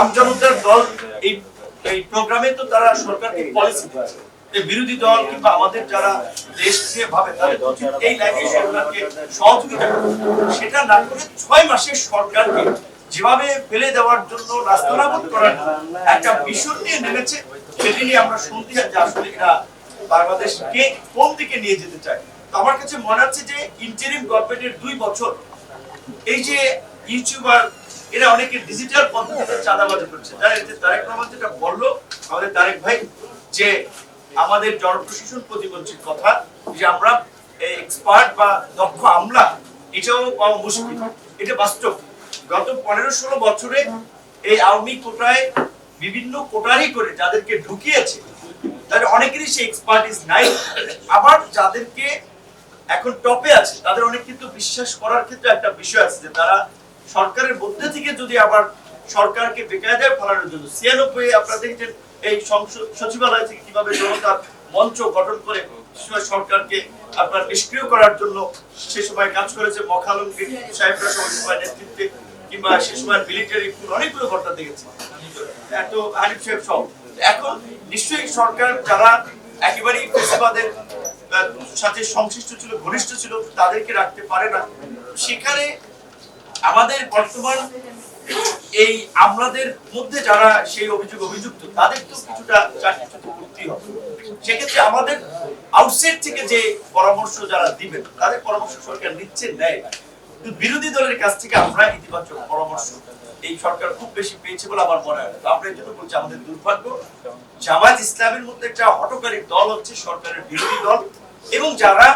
আমজনতার দল এই এই প্রোগ্রামে তো তারা সরকারকে পলিসি দিচ্ছে, বিরোধী দল কিংবা আমাদের যারা দেশকে ভাবে তাদের এই লাইনে সরকারকে সহযোগিতা করে, সেটা না করে 6 মাসে সরকারকে যেভাবে ফেলে দেওয়ার জন্য নাস্তানাবুদ করার একটা মিশন নিয়ে নেমেছে, সেটি নিয়ে আমরা শুনতে চাই যে আসলে এরা বাংলাদেশকে কোন দিকে নিয়ে যেতে চায়। তো আমার কাছে মনে হচ্ছে যে ইন্টারিম গভর্নমেন্টের 2 বছর এই যে ইউটিউবার এরা অনেকে ডিজিটাল পদ্ধতিতে চাঁদাবাজি করছে, যারা এই যে তারেক রহমান যেটা বললো আমাদের তারেক ভাই, যে আমাদের জনপ্রশাসন প্রতিমন্ত্রীর কথা যে আমরা এক্সপার্ট বা দক্ষ আমলা এটাও পাওয়া মুশকিল, এটা বাস্তব। গত 15-16 বছরে এই আওয়ামী কোটায় বিভিন্ন কোটারি করে যাদেরকে ঢুকিয়েছে তাদের অনেকেরই সেই এক্সপার্টিস নাই, আবার যাদেরকে এখন টপে আছে তাদের অনেক কিন্তু বিশ্বাস করার ক্ষেত্রে একটা বিষয় আছে যে তারা সরকারের মধ্যে থেকে যদি আবার সরকারকে বেকায়দায় ফেলানোর জন্য 96 আপনারা দেখেছেন এই সংসদ সচিবালয় থেকে কিভাবে জনতার মঞ্চ গঠন করে সরকারকে আপনার নিষ্ক্রিয় করার জন্য সে সময় কাজ করেছে মখালম সাহেবরা সবাই নেতৃত্বে, কিংবা সে সময় মিলিটারি অনেকগুলো ঘটনা দেখেছি, এত হানিফ সাহেব সব। এখন নিশ্চয়ই সরকার যারা একেবারেই ফেসিবাদের সাথে সংশ্লিষ্ট ছিল, ঘনিষ্ঠ ছিল, তাদেরকে রাখতে পারে না। সেখানে আমাদের বর্তমান এই আমলাদের মধ্যে যারা সেই অভিযুক্ত তাদের তো কিছুটা চাকরি করতেই হবে। সেক্ষেত্রে আমাদের আউটসাইড থেকে যে পরামর্শ যারা দিবেন তাদের পরামর্শ সরকার নিচ্ছে নেয়, কিন্তু বিরোধী দলের কাছ থেকে আমরা ইতিবাচক পরামর্শ এই সরকার খুব বেশি পেয়েছে বলে আমার মনে হয়। আমরা এই জন্য বলছি আমাদের দুর্ভাগ্য জামায়াত ইসলামের মধ্যে একটা হটকারী দল হচ্ছে সরকারের বিরোধী দল, এবং যারা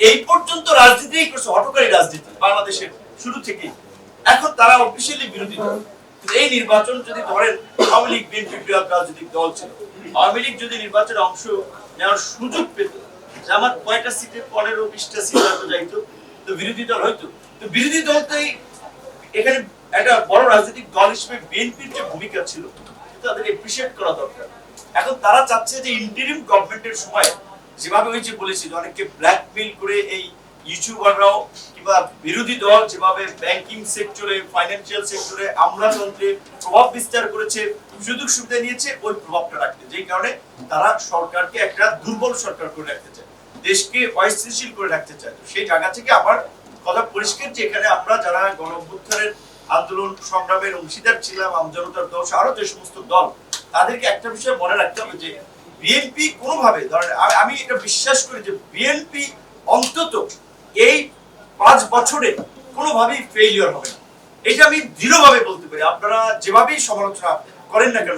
এই পর্যন্ত রাজনীতি করছে হটকারী রাজনীতি বাংলাদেশের শুরু থেকেই, এখন তারা অফিসিয়ালি বিরোধী দল। এই নির্বাচন যদি ধরেন আওয়ামী লীগ বিএনপি বৃহৎ রাজনৈতিক দল ছিল, আওয়ামী লীগ যদি নির্বাচনে অংশ নেওয়ার সুযোগ পেত, জামাত কয়টা সিটে 15-20টা সিট হয়তো যাইতো, তো বিরোধী দল হয়তো। তো বিরোধী দলটাই এখানে একটা বড় রাজনৈতিক দল হিসেবে বিএনপির যে ভূমিকা ছিল তাদের এপ্রিশিয়েট করা দরকার। এখন তারা চাচ্ছে যে ইন্টারিম গভর্নমেন্টের সময় যেভাবে ওই যে বলেছি অনেককে ব্ল্যাকমেইল করে এই ইউটিউবাররাও কিংবা বিরোধী দল যেভাবে ব্যাংকিং সেক্টরে, ফাইন্যান্সিয়াল সেক্টরে, আমলাতন্ত্রে প্রভাব বিস্তার করেছে, সুযোগ সুবিধা নিয়েছে, ওই প্রভাবটা রাখতে, যেই কারণে তারা সরকারকে একটা দুর্বল সরকার করে রাখতে চায়, দেশকে অস্থিতিশীল করে রাখতে চায়। সেই জায়গা থেকে আমার কথা পরিষ্কার যে এখানে আমরা যারা গণ অভ্যুত্থানের আন্দোলন সংগ্রামের অংশীদার ছিলাম, আমজনতার দল আরো যে সমস্ত দল, তাদেরকে একটা বিষয় মনে রাখতে হবে যে বিএনপি কোনোভাবে ধরেন, আমি এটা বিশ্বাস করি যে বিএনপি অন্তত এই 5 বছরে কোনোভাবেই ফেইলিওর হবে না, এটা আমি দৃঢ়ভাবে বলতে পারি। আপনারা যেভাবেই সমালোচনা করেন না কেন